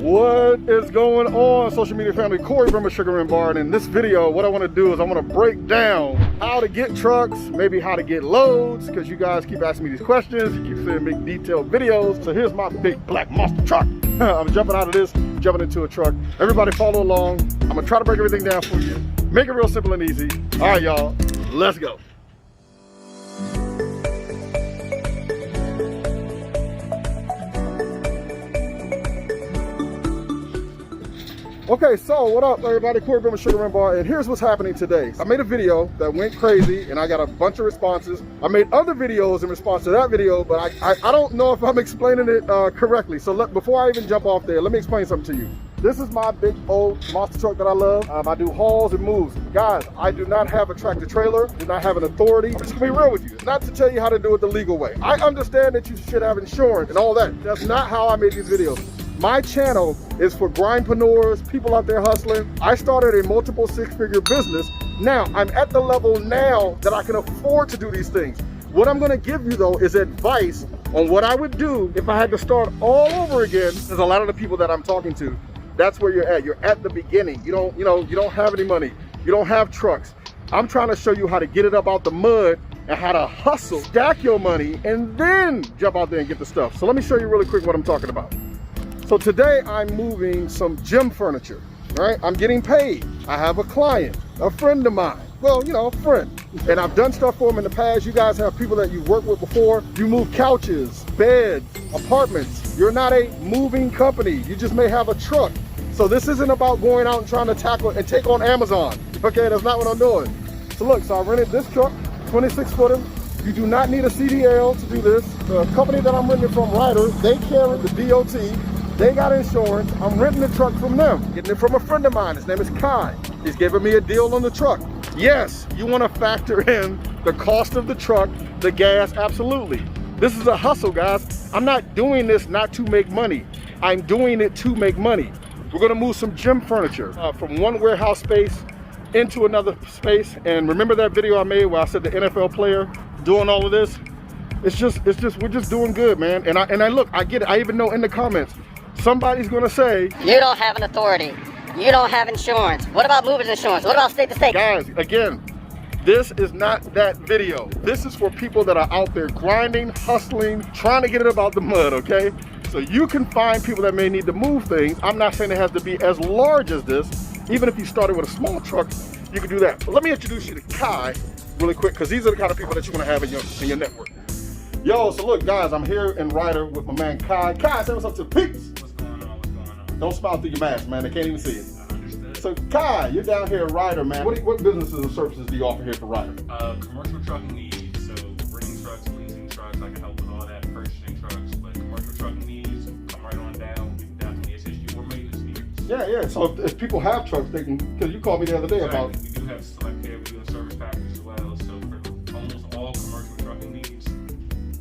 What is going on, social media family? Cory from Sugar and Bar, and in this video, what I want to do is I want to break down how to get trucks, maybe how to get loads, because you guys keep asking me these questions, you keep sending big detailed videos. So here's my big black monster truck. I'm jumping out of this, jumping into a truck. Everybody follow along. I'm gonna try to break everything down for you, make it real simple and easy. All right, y'all, let's go. Okay, so what up everybody, Cory from Sugar and Bar, and here's what's happening today. I made a video that went crazy and I got a bunch of responses. I made other videos in response to that video, but I don't know if I'm explaining it correctly. So before I even jump off there, let me explain something to you. This is my big old monster truck that I love. I do hauls and moves. Guys, I do not have a tractor trailer, do not have an authority. I'm just gonna be real with you. It's not to tell you how to do it the legal way. I understand that you should have insurance and all that. That's not how I made these videos. My channel is for grindpreneurs, people out there hustling. I started a multiple six-figure business. Now, I'm at the level now that I can afford to do these things. What I'm gonna give you though is advice on what I would do if I had to start all over again. There's a lot of the people that I'm talking to, that's where you're at. You're at the beginning. You don't have any money. You don't have trucks. I'm trying to show you how to get it up out the mud and how to hustle, stack your money, and then jump out there and get the stuff. So let me show you really quick what I'm talking about. So today I'm moving some gym furniture, right? I'm getting paid. I have a client, a friend of mine. Well, a friend. And I've done stuff for them in the past. You guys have people that you've worked with before. You move couches, beds, apartments. You're not a moving company. You just may have a truck. So this isn't about going out and trying to tackle and take on Amazon. Okay, that's not what I'm doing. So look, so I rented this truck, 26-footer. You do not need a CDL to do this. The company that I'm renting from, Ryder, they carry the DOT. They got insurance. I'm renting the truck from them. Getting it from a friend of mine. His name is Kai. He's giving me a deal on the truck. Yes, you want to factor in the cost of the truck, the gas, absolutely. This is a hustle, guys. I'm not doing this not to make money. I'm doing it to make money. We're gonna move some gym furniture from one warehouse space into another space. And remember that video I made where I said the NFL player doing all of this? It's just we're just doing good, man. And I look, I get it. I even know in the comments, somebody's gonna say, you don't have an authority. You don't have insurance. What about movers insurance? What about state to state? Guys, again, this is not that video. This is for people that are out there grinding, hustling, trying to get it about the mud, okay? So you can find people that may need to move things. I'm not saying it has to be as large as this. Even if you started with a small truck, you can do that. But let me introduce you to Kai really quick, because these are the kind of people that you want to have in your network. Yo, so look, guys, I'm here in Ryder with my man Kai. Kai, say what's up to the peeps. What's going on? Don't smile through your mask, man. They can't even see it. Understood. So Kai, you're down here at Ryder, man. What businesses and services do you offer here for Ryder? Commercial trucking needs, so bringing trucks, leasing trucks, I can help with all that, purchasing trucks, but commercial trucking needs, come right on down, we can definitely assist you or maintenance needs. Yeah. So if people have trucks, they can, because you called me the other day about. We do have select care, we do a service package as well, so for almost all commercial trucking needs,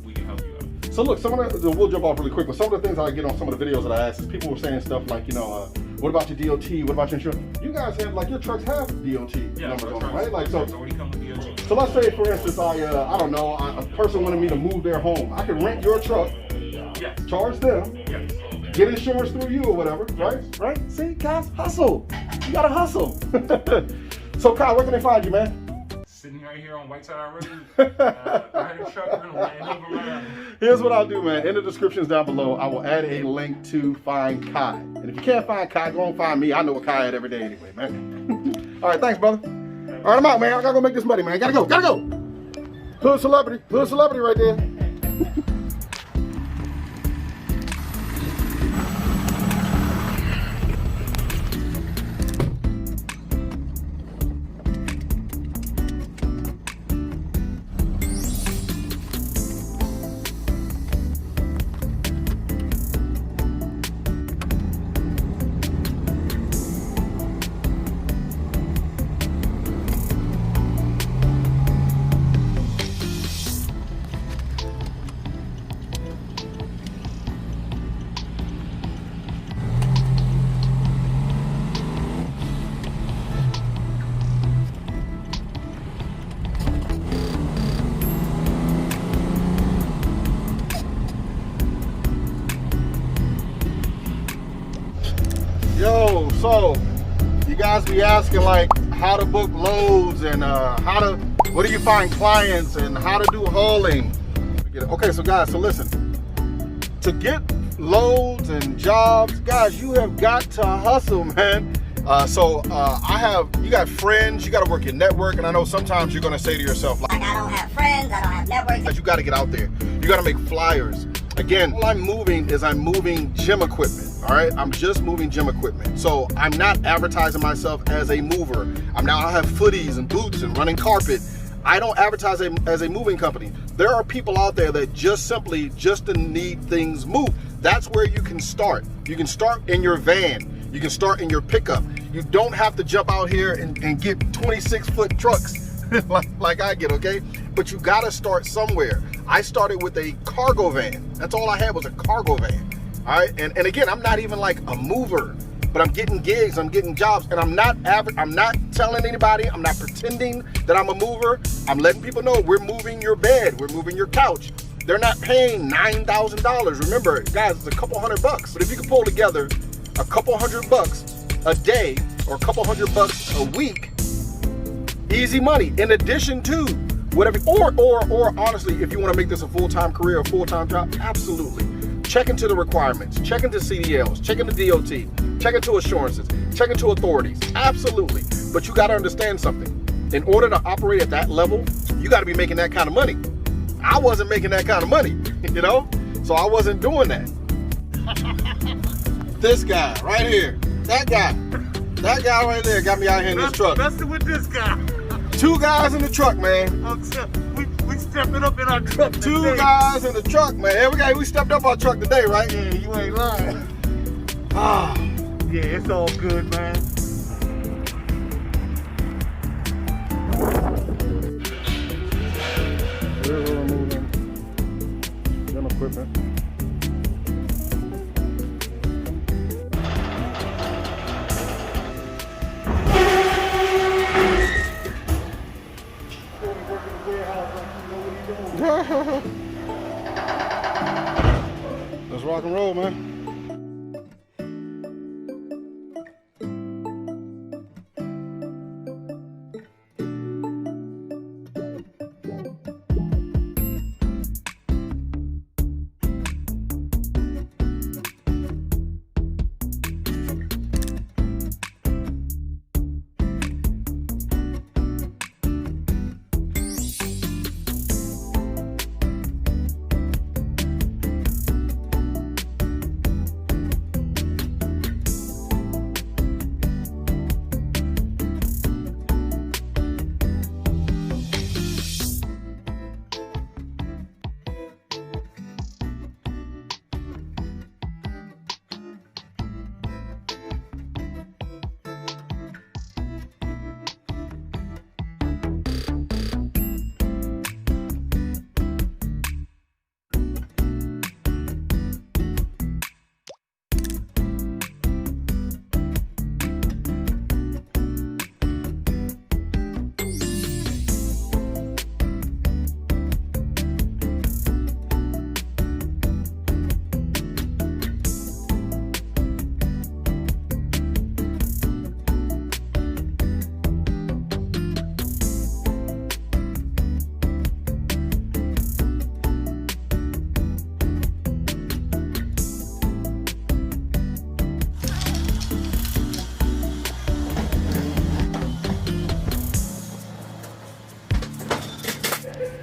we can help you out. So look, we'll jump off really quick, but some of the things I get on some of the videos that I asked is people were saying stuff like, what about your DOT? What about your insurance? You guys have, like, your trucks have DOT numbers on them, right? Like, so already come with DOT. So let's say, for instance, I don't know, a person wanted me to move their home. I can rent your truck, Yes. charge them, Yes. get insurance through you or whatever, right? See, guys, hustle. You gotta hustle. So, Kai, where can they find you, man? Sitting right here on White Side Road. Behind the truck, we're gonna land over around. Here's what I'll do, man. In the descriptions down below, I will add a link to find Kai. And if you can't find Kai, go and find me. I know what Kai at every day anyway, man. All right, thanks, brother. All right, I'm out, man. I gotta go make this money, man. Gotta go. Hood celebrity right there. Yo, so you guys be asking like how to book loads and where do you find clients and how to do hauling. Okay, so guys, so listen, to get loads and jobs, guys, you have got to hustle, man. You got friends, you got to work your network, and I know sometimes you're going to say to yourself, like, I don't have friends, I don't have network. You got to get out there. You got to make flyers. Again, all I'm moving is I'm moving gym equipment, all right? I'm just moving gym equipment. So I'm not advertising myself as a mover. I have footies and boots and running carpet. I don't advertise as a moving company. There are people out there that just need things moved. That's where you can start. You can start in your van. You can start in your pickup. You don't have to jump out here and get 26-foot trucks like I get, okay? But you gotta start somewhere. I started with a cargo van. That's all I had was a cargo van, all right? And again, I'm not even like a mover, but I'm getting gigs, I'm getting jobs, and I'm not telling anybody, I'm not pretending that I'm a mover. I'm letting people know we're moving your bed, we're moving your couch. They're not paying $9,000. Remember, guys, it's a couple $100. But if you can pull together a couple $100 a day or a couple $100 a week, easy money, in addition to whatever, or honestly, if you want to make this a full-time career, a full-time job, absolutely. Check into the requirements, check into CDLs, check into DOT, check into assurances, check into authorities, absolutely. But you got to understand something. In order to operate at that level, you got to be making that kind of money. I wasn't making that kind of money, you know? So I wasn't doing that. This guy right here, that guy right there got me out here in this truck. Messing with this guy. 2 guys in the truck, man. We stepping up in our truck today. 2 guys in the truck, man. We stepped up our truck today, right? Yeah, you ain't lying. Ah, Yeah, it's all good, man. we're moving gym equipment. Let's rock and roll, man.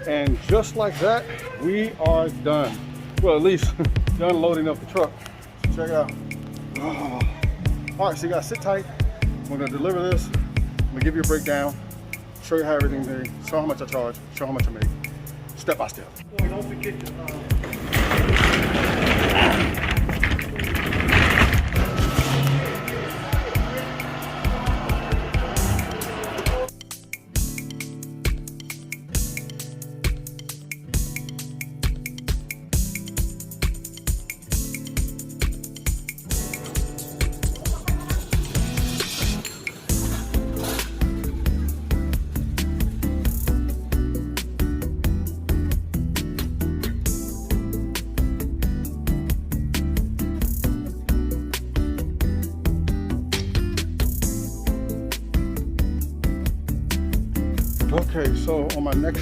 And just like that, we are done. Well, at least done loading up the truck. So check it out. Oh. All right, so you guys sit tight. We're gonna deliver this. I'm gonna give you a breakdown, show you how everything's made, show how much I charge, show how much I make, step by step. Boy, don't forget to Okay, so on my next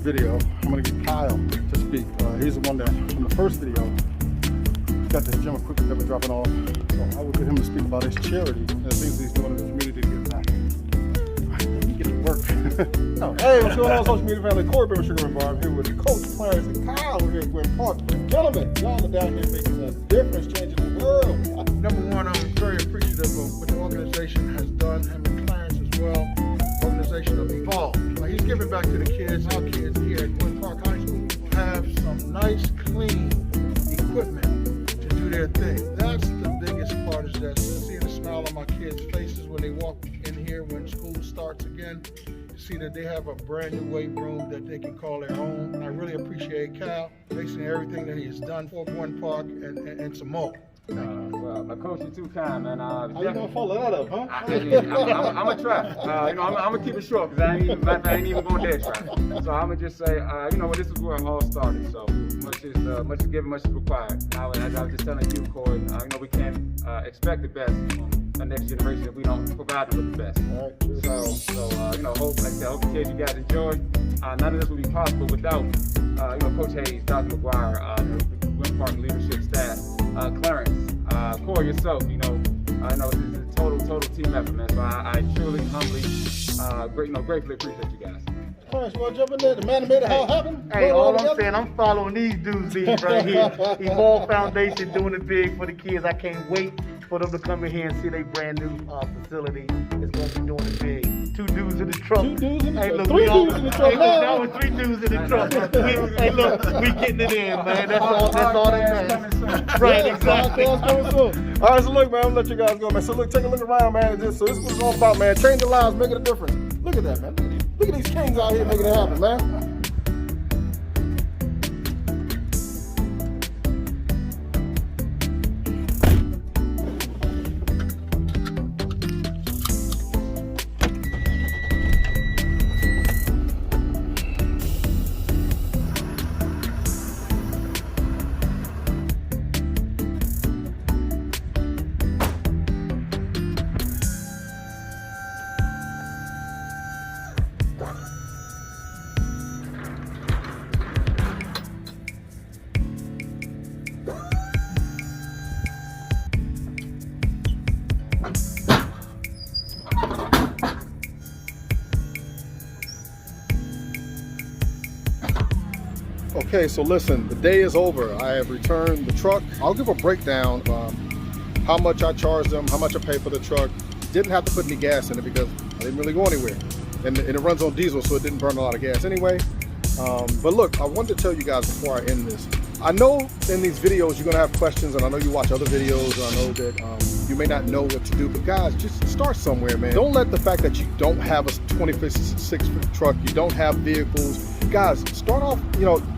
video, I'm gonna get Kyle to speak. He's the one that, from the first video, got this gym equipment that we're dropping off. So I will get him to speak about his charity and the things he's doing in the community to give back. Let me get to work. Hey, what's going on, social media family? Cory MAY, Sugar and Bar. I'm here with Coach Clarence and Kyle here at Gwynn Park. Gentlemen, y'all are down here making a difference, changing the world. Number one, I'm very appreciative of what the organization has done, him and Clarence as well. Organization of WEBULL. He's giving back to the kids. Our kids here at Gwynn Park High School have some nice, clean equipment to do their thing. That's the biggest part, is that seeing the smile on my kids' faces when they walk in here when school starts again. To see that they have a brand new weight room that they can call their own. And I really appreciate Cal, basically everything that he has done for Gwynn Park and some more. Well, Coach, you're too kind, man. How you gonna follow that up, huh? I'm gonna try. I'm gonna keep it short because I ain't even going to try. So I'm gonna just say, this is where it all started. So much is given, much is required. Now, as I was just telling you, Cory, we can't expect the best from the next generation if we don't provide them with the best. All right, Hope the kids, you guys enjoy. None of this would be possible without, Coach Hayes, Dr. McGuire, the Gwynn Park leadership staff. Clarence, Cory, yourself, I know this is a total team effort, man. So I truly, humbly, gratefully appreciate you guys. Clarence, you want to jump in there? The man that made it all happen? Hey, all I'm saying, I'm following these dudes right here. WEBULL Foundation doing it big for the kids. I can't wait for them to come in here and see their brand new facility. It's going to be doing it big. 2 dudes in the truck. 2 dudes in the Hey, truck. look, 3 dudes in the truck. Hey, look, that was 3 dudes in the truck. Hey, look, we getting it in, man. That's all that matters. Right, exactly. All right, so look, man, I'm gonna let you guys go, man. So look, take a look around, man. So this is what it's all about, man. Changing lives, making a difference. Look at that, man. Look at these kings out here making it happen, man. Okay, so listen, the day is over. I have returned the truck. I'll give a breakdown of how much I charged them, how much I paid for the truck. Didn't have to put any gas in it because I didn't really go anywhere. And it runs on diesel, so it didn't burn a lot of gas anyway. But look, I wanted to tell you guys before I end this. I know in these videos you're gonna have questions, and I know you watch other videos, and I know that you may not know what to do, but guys, just start somewhere, man. Don't let the fact that you don't have a 26-foot truck, you don't have vehicles, guys, start off,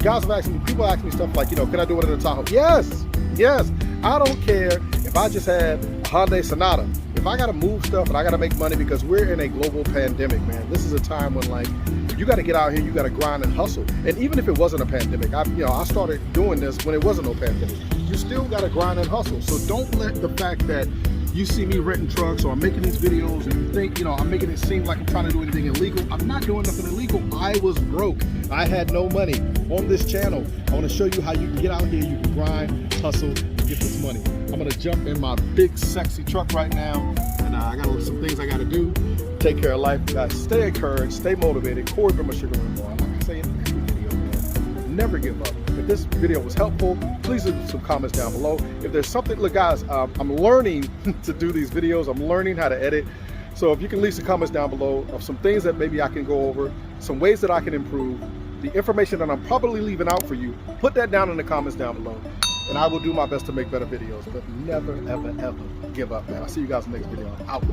guys have asked me, people ask me stuff like, can I do it in a Tahoe? Yes, I don't care if I just had a Hyundai Sonata. If I gotta move stuff and I gotta make money, because we're in a global pandemic, man. This is a time when, like, you gotta get out here, you gotta grind and hustle. And even if it wasn't a pandemic, I started doing this when it wasn't no pandemic. You still gotta grind and hustle. So don't let the fact that you see me renting trucks or I'm making these videos and you think, I'm making it seem like I'm trying to do anything illegal. I'm not doing nothing illegal. I was broke. I had no money. On this channel, I want to show you how you can get out here, you can grind, hustle, and get this money. I'm going to jump in my big, sexy truck right now, and I got some things I got to do. Take care of life. Guys, stay encouraged, stay motivated. Cory MAY, Sugar and Bar. Like I say in every video, man, never give up. If this video was helpful, please leave some comments down below. If there's something, look guys, I'm learning to do these videos. I'm learning how to edit. So if you can leave some comments down below of some things that maybe I can go over, some ways that I can improve, the information that I'm probably leaving out for you, put that down in the comments down below. And I will do my best to make better videos, but never, ever, ever give up, man. I'll see you guys in the next video. Out.